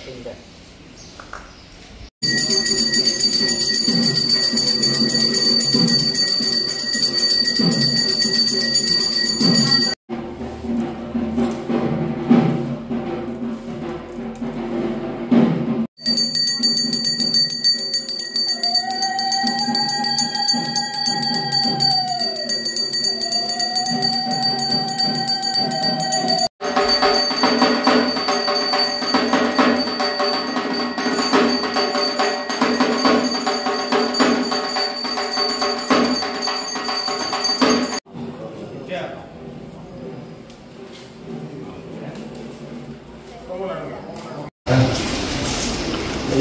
Tunda.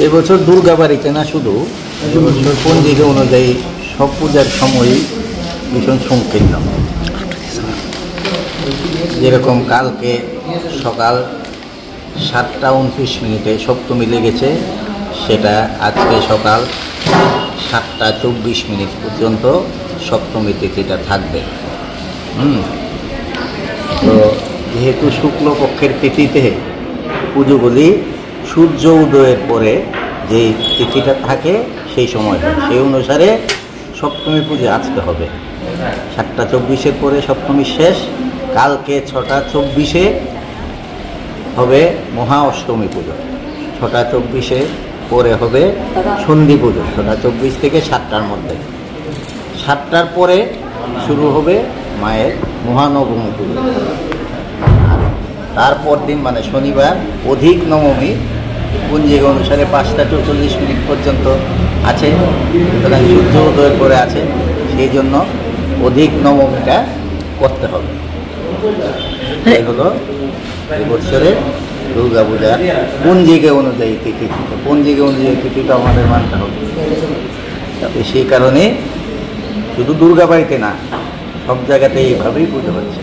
এবছর দুর্গাবাড়িতে না শুধু এবছর পঞ্জিকা অনুযায়ী সব পূজার সময়ই ভীষণ সংকীর্ণ। যেরকম কালকে সকাল 7:29 সপ্তমী লেগেছে, সেটা আজকে সকাল 7:24 পর্যন্ত সপ্তমী তিথিটা থাকবে। তো যেহেতু শুক্লপক্ষের তিথিতে পুজোগুলি সূর্য উদয়ের পরে যে তিথিটা থাকে সেই সময়, সেই অনুসারে সপ্তমী পুজো আজকে হবে। 7:24 পরে সপ্তমী শেষ, কালকে 6:24 হবে মহা অষ্টমী পুজো। 6:24 পরে হবে সন্ধি পুজো, 6:24 থেকে 7টার মধ্যে। 7টার পরে শুরু হবে মায়ের মহানবমী পুজো। তারপর দিন মানে শনিবার অধিক নবমী পঞ্জিকা অনুসারে 5:44 পর্যন্ত আছে, সুতরাং সূর্য উদয়ের পরে আছে, সেই জন্য অধিক নবমীটা করতে হবে। এই হলো এবছরের দুর্গা পূজার পঞ্জিকা অনুযায়ী তিথি। পঞ্জিকা অনুযায়ী তিথিটা আমাদের মানতে হবে। তবে সেই কারণে শুধু দুর্গা বাড়িতে না, সব জায়গাতে এইভাবেই পুজো হচ্ছে।